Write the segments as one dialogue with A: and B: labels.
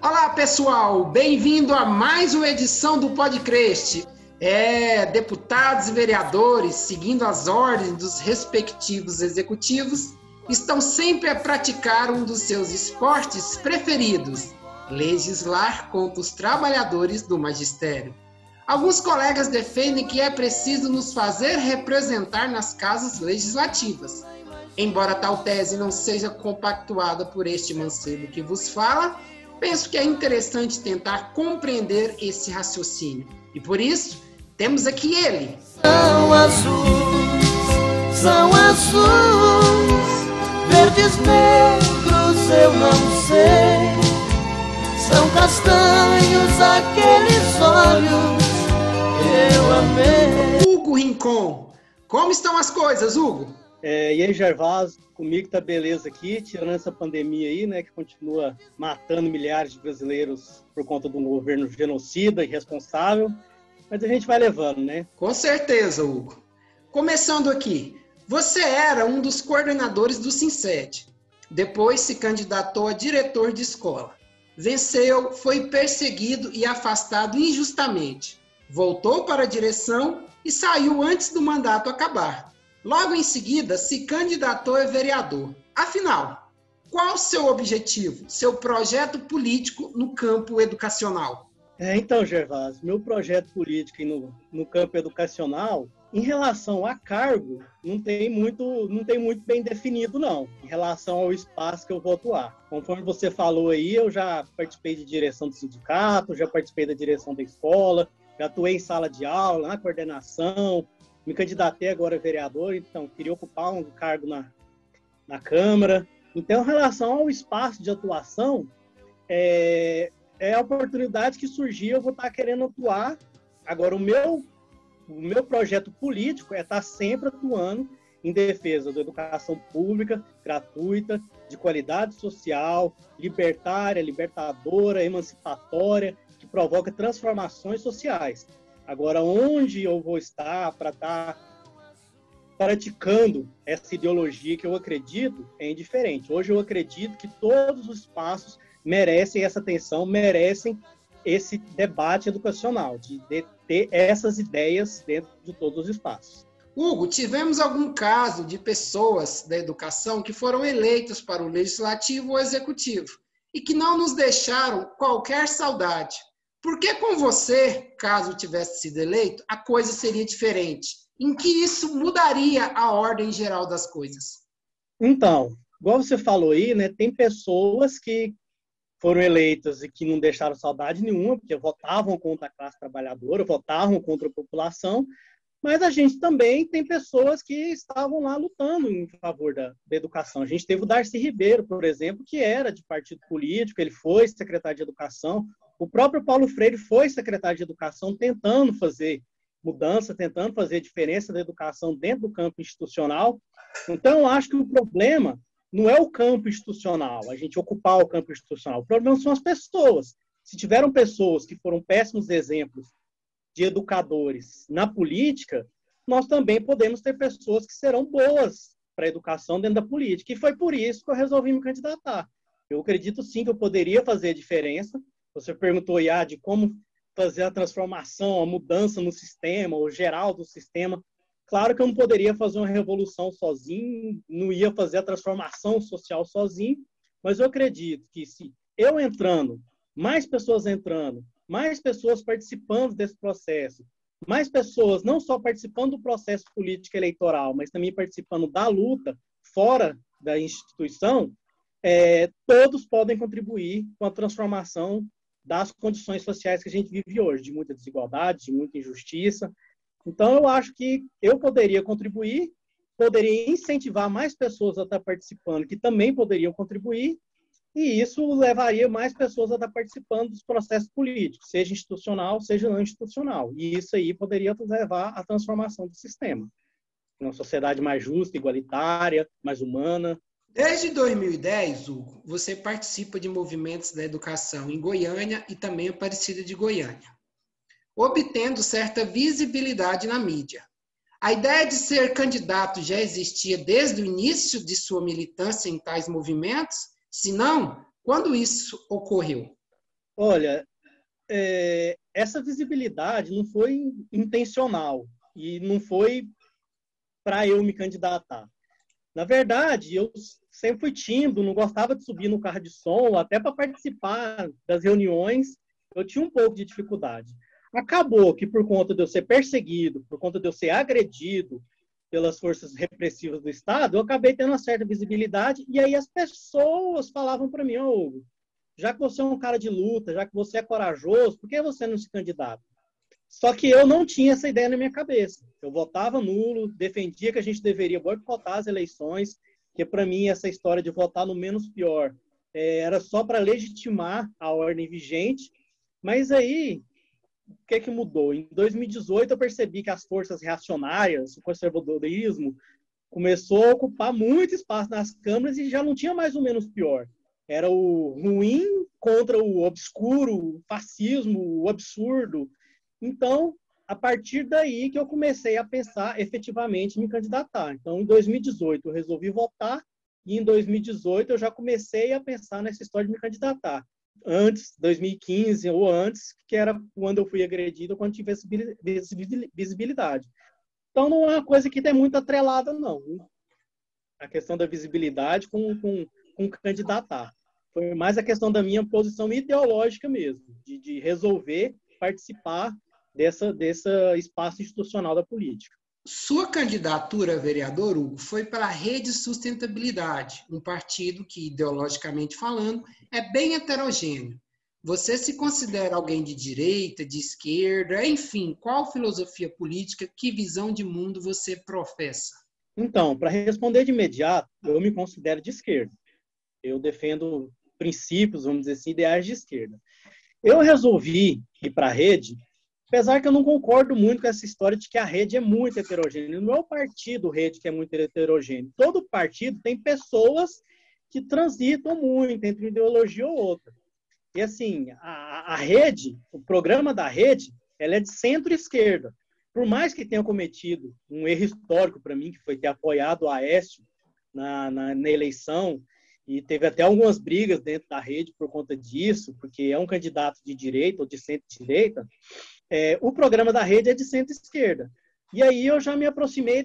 A: Olá, pessoal! Bem-vindo a mais uma edição do Podcast. Deputados e vereadores, seguindo as ordens dos respectivos executivos, estão sempre a praticar um dos seus esportes preferidos, legislar contra os trabalhadores do magistério. Alguns colegas defendem que é preciso nos fazer representar nas casas legislativas. Embora tal tese não seja compactuada por este mancebo que vos fala, penso que é interessante tentar compreender esse raciocínio. E por isso, temos aqui ele.
B: São azuis, verdes, negros, eu não sei. São castanhos aqueles olhos que eu amei.
A: Hugo Rincon. Como estão as coisas, Hugo?
C: E aí, Gervásio, comigo tá beleza aqui, tirando essa pandemia aí, né, que continua matando milhares de brasileiros por conta de um governo genocida e irresponsável, mas a gente vai levando, né?
A: Com certeza, Hugo. Começando aqui, você era um dos coordenadores do Sinced, depois se candidatou a diretor de escola. Venceu, foi perseguido e afastado injustamente. Voltou para a direção e saiu antes do mandato acabar. Logo em seguida, se candidatou a vereador. Afinal, qual o seu objetivo, seu projeto político no campo educacional?
C: Então, Gervásio, meu projeto político no campo educacional, em relação a cargo, não tem muito bem definido, não, em relação ao espaço que eu vou atuar. Conforme você falou aí, eu já participei de direção do sindicato, já participei da direção da escola, já atuei em sala de aula, na coordenação, me candidatei agora a vereador, então queria ocupar um cargo na Câmara. Então, em relação ao espaço de atuação, é a oportunidade que surgiu, eu vou estar querendo atuar. Agora, o meu projeto político é estar sempre atuando em defesa da educação pública, gratuita, de qualidade social, libertária, libertadora, emancipatória, que provoca transformações sociais. Agora, onde eu vou estar para estar praticando essa ideologia que eu acredito é indiferente. Hoje eu acredito que todos os espaços merecem essa atenção, merecem esse debate educacional, de ter essas ideias dentro de todos os espaços.
A: Hugo, tivemos algum caso de pessoas da educação que foram eleitas para o legislativo ou executivo e que não nos deixaram qualquer saudade. Por que com você, caso tivesse sido eleito, a coisa seria diferente? Em que isso mudaria a ordem geral das coisas?
C: Então, igual você falou aí, né, tem pessoas que foram eleitas e que não deixaram saudade nenhuma, porque votavam contra a classe trabalhadora, votavam contra a população, mas a gente também tem pessoas que estavam lá lutando em favor da educação. A gente teve o Darcy Ribeiro, por exemplo, que era de partido político, ele foi secretário de Educação. O próprio Paulo Freire foi secretário de Educação, tentando fazer mudança, tentando fazer diferença da educação dentro do campo institucional. Então, eu acho que o problema não é o campo institucional, a gente ocupar o campo institucional. O problema são as pessoas. Se tiveram pessoas que foram péssimos exemplos de educadores na política, nós também podemos ter pessoas que serão boas para a educação dentro da política. E foi por isso que eu resolvi me candidatar. Eu acredito, sim, que eu poderia fazer a diferença. Você perguntou, Iá, de como fazer a transformação, a mudança no sistema, o geral do sistema. Claro que eu não poderia fazer uma revolução sozinho, não ia fazer a transformação social sozinho, mas eu acredito que se eu entrando, mais pessoas participando desse processo, mais pessoas não só participando do processo político eleitoral, mas também participando da luta fora da instituição, todos podem contribuir com a transformação das condições sociais que a gente vive hoje, de muita desigualdade, de muita injustiça. Então, eu acho que eu poderia contribuir, poderia incentivar mais pessoas a estar participando, que também poderiam contribuir, e isso levaria mais pessoas a estar participando dos processos políticos, seja institucional, seja não institucional. E isso aí poderia levar à transformação do sistema. Uma sociedade mais justa, igualitária, mais humana.
A: Desde 2010, Hugo, você participa de movimentos da educação em Goiânia e também Aparecida de Goiânia, obtendo certa visibilidade na mídia. A ideia de ser candidato já existia desde o início de sua militância em tais movimentos? Se não, quando isso ocorreu?
C: Olha, essa visibilidade não foi intencional e não foi para eu me candidatar. Na verdade, eu sempre fui tímido, não gostava de subir no carro de som, até para participar das reuniões, eu tinha um pouco de dificuldade. Acabou que, por conta de eu ser perseguido, por conta de eu ser agredido pelas forças repressivas do Estado, eu acabei tendo uma certa visibilidade, e aí as pessoas falavam para mim: ô, Hugo, já que você é um cara de luta, já que você é corajoso, por que você não se candidata? Só que eu não tinha essa ideia na minha cabeça. Eu votava nulo, defendia que a gente deveria boicotar as eleições, que para mim essa história de votar no menos pior era só para legitimar a ordem vigente. Mas aí, o que mudou? Em 2018 eu percebi que as forças reacionárias, o conservadorismo, começou a ocupar muito espaço nas câmaras e já não tinha mais o menos pior. Era o ruim contra o obscuro, o fascismo, o absurdo. Então, a partir daí que eu comecei a pensar efetivamente em me candidatar. Então, em 2018 eu resolvi votar e em 2018 eu já comecei a pensar nessa história de me candidatar. Antes, 2015 ou antes, que era quando eu fui agredido, quando tive visibilidade. Então, não é uma coisa que tem muito atrelada, não. A questão da visibilidade com candidatar. Foi mais a questão da minha posição ideológica mesmo, de resolver participar desse espaço institucional da política.
A: Sua candidatura a vereador, Hugo, foi para a Rede Sustentabilidade, um partido que, ideologicamente falando, é bem heterogêneo. Você se considera alguém de direita, de esquerda, enfim, qual filosofia política, que visão de mundo você professa?
C: Então, para responder de imediato, eu me considero de esquerda. Eu defendo princípios, vamos dizer assim, ideais de esquerda. Eu resolvi ir para a rede, apesar que eu não concordo muito com essa história de que a rede é muito heterogênea. Não é o partido rede que é muito heterogêneo. Todo partido tem pessoas que transitam muito entre uma ideologia ou outra. E assim, a rede, o programa da rede, ela é de centro-esquerda. Por mais que tenha cometido um erro histórico para mim, que foi ter apoiado o Aécio na eleição, e teve até algumas brigas dentro da rede por conta disso, porque é um candidato de direita ou de centro-direita, o programa da rede é de centro-esquerda. E aí eu já me aproximei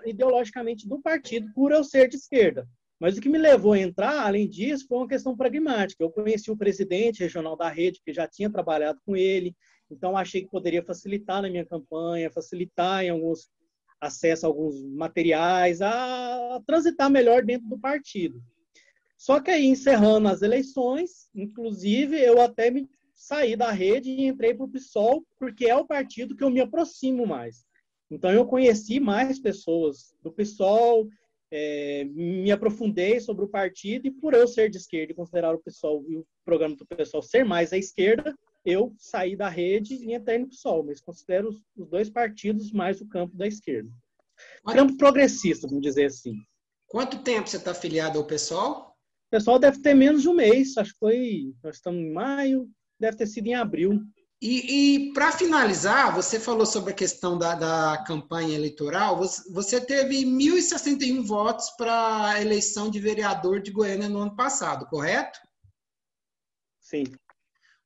C: ideologicamente do partido por eu ser de esquerda. Mas o que me levou a entrar, além disso, foi uma questão pragmática. Eu conheci o presidente regional da rede, que já tinha trabalhado com ele, então achei que poderia facilitar na minha campanha, facilitar em alguns acesso a alguns materiais, a transitar melhor dentro do partido. Só que aí, encerrando as eleições, inclusive, eu até me saí da rede e entrei para o PSOL, porque é o partido que eu me aproximo mais. Então, eu conheci mais pessoas do PSOL, me aprofundei sobre o partido, e por eu ser de esquerda e considerar o PSOL e o programa do PSOL ser mais à esquerda, eu saí da rede e entrei no PSOL, mas considero os dois partidos mais o campo da esquerda. Campo progressista, vamos dizer assim.
A: Quanto tempo você está afiliado ao PSOL?
C: O pessoal deve ter menos de um mês, acho que foi, nós estamos em maio, deve ter sido em abril.
A: E para finalizar, você falou sobre a questão da campanha eleitoral, você teve 1.061 votos para a eleição de vereador de Goiânia no ano passado, correto?
C: Sim.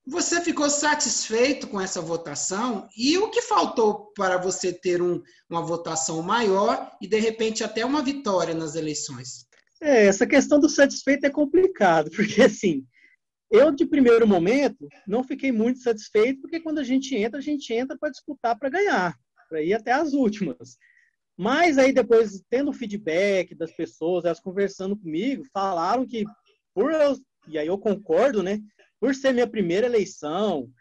A: Você ficou satisfeito com essa votação? E o que faltou para você ter uma votação maior e, de repente, até uma vitória nas eleições?
C: Essa questão do satisfeito é complicado, porque, assim, eu, de primeiro momento, não fiquei muito satisfeito, porque quando a gente entra para disputar para ganhar, para ir até as últimas. Mas aí, depois, tendo feedback das pessoas, elas conversando comigo, falaram que, e aí eu concordo, né? Por ser minha primeira eleição,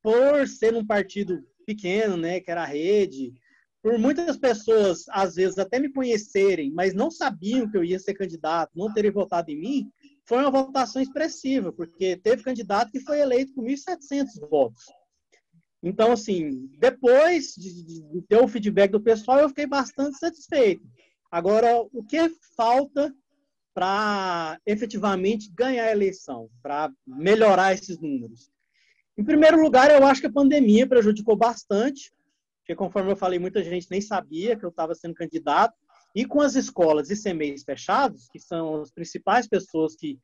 C: por ser num partido pequeno, né, que era a rede, por muitas pessoas, às vezes, até me conhecerem, mas não sabiam que eu ia ser candidato, não terem votado em mim, foi uma votação expressiva, porque teve candidato que foi eleito com 1.700 votos. Então, assim, depois de ter o feedback do pessoal, eu fiquei bastante satisfeito. Agora, o que falta para efetivamente ganhar a eleição, para melhorar esses números? Em primeiro lugar, eu acho que a pandemia prejudicou bastante, porque, conforme eu falei, muita gente nem sabia que eu estava sendo candidato, e com as escolas e CMEs fechados, que são as principais pessoas que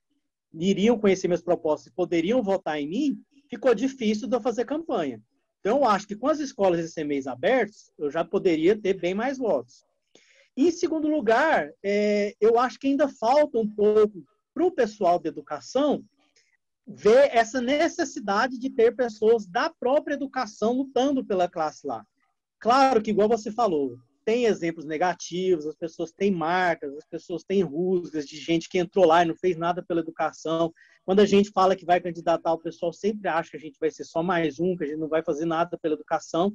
C: iriam conhecer minhas propostas e poderiam votar em mim, ficou difícil de eu fazer campanha. Então, eu acho que com as escolas e CMEs abertos, eu já poderia ter bem mais votos. E, em segundo lugar, eu acho que ainda falta um pouco para o pessoal da educação ver essa necessidade de ter pessoas da própria educação lutando pela classe lá. Claro que, igual você falou, tem exemplos negativos, as pessoas têm marcas, as pessoas têm rusgas de gente que entrou lá e não fez nada pela educação. Quando a gente fala que vai candidatar, o pessoal sempre acha que a gente vai ser só mais um, que a gente não vai fazer nada pela educação.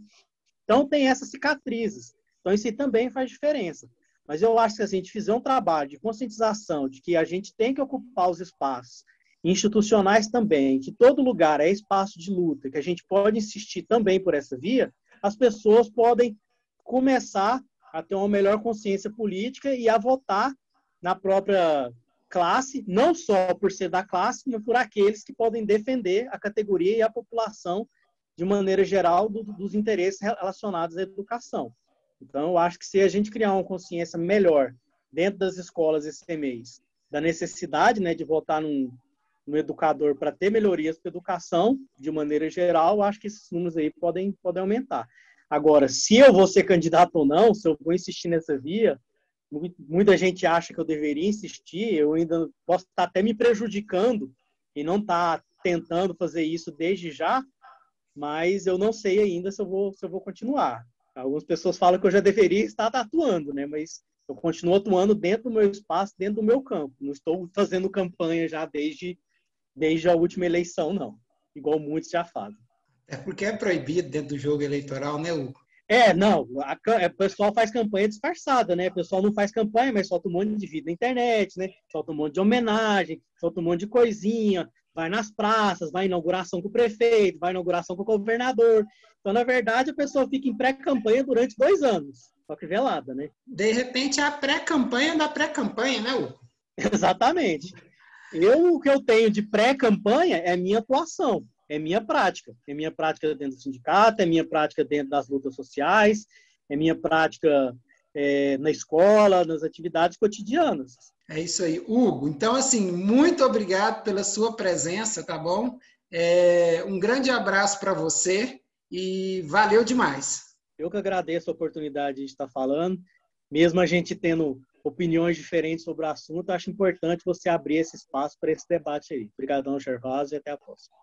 C: Então, tem essas cicatrizes. Então, isso aí também faz diferença. Mas eu acho que se a gente fizer um trabalho de conscientização de que a gente tem que ocupar os espaços institucionais também, que todo lugar é espaço de luta, que a gente pode insistir também por essa via, as pessoas podem começar a ter uma melhor consciência política e a votar na própria classe, não só por ser da classe, mas por aqueles que podem defender a categoria e a população de maneira geral dos interesses relacionados à educação. Então, eu acho que se a gente criar uma consciência melhor dentro das escolas e CMEs, da necessidade, né, de votar no educador para ter melhorias para a educação, de maneira geral, eu acho que esses números aí podem aumentar. Agora, se eu vou ser candidato ou não, se eu vou insistir nessa via, muita gente acha que eu deveria insistir, eu ainda posso estar até me prejudicando e não estar tentando fazer isso desde já, mas eu não sei ainda se eu vou continuar. Algumas pessoas falam que eu já deveria estar atuando, né? Mas eu continuo atuando dentro do meu espaço, dentro do meu campo. Não estou fazendo campanha já desde a última eleição, não. Igual muitos já fazem.
A: É porque é proibido dentro do jogo eleitoral, né, Hugo?
C: Não. O pessoal faz campanha disfarçada, né? O pessoal não faz campanha, mas solta um monte de vídeo na internet, né? Solta um monte de homenagem, solta um monte de coisinha, vai nas praças, vai em inauguração com o prefeito, vai em inauguração com o governador. Então, na verdade, a pessoa fica em pré-campanha durante 2 anos. Só que velada, né?
A: De repente, é a pré-campanha da pré-campanha, né, Hugo?
C: Exatamente. O que eu tenho de pré-campanha é minha atuação. É minha prática. É minha prática dentro do sindicato, é minha prática dentro das lutas sociais, é minha prática na escola, nas atividades cotidianas.
A: É isso aí. Hugo, então, assim, muito obrigado pela sua presença, tá bom? Um grande abraço para você e valeu demais.
C: Eu que agradeço a oportunidade de estar falando. Mesmo a gente tendo opiniões diferentes sobre o assunto, acho importante você abrir esse espaço para esse debate aí. Obrigadão, Gervásio, e até a próxima.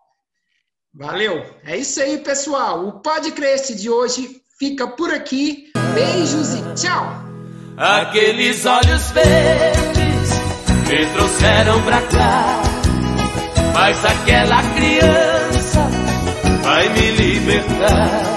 A: Valeu! É isso aí, pessoal. O podcast de hoje fica por aqui. Beijos e tchau!
B: Aqueles olhos verdes me trouxeram pra cá, mas aquela criança vai me libertar.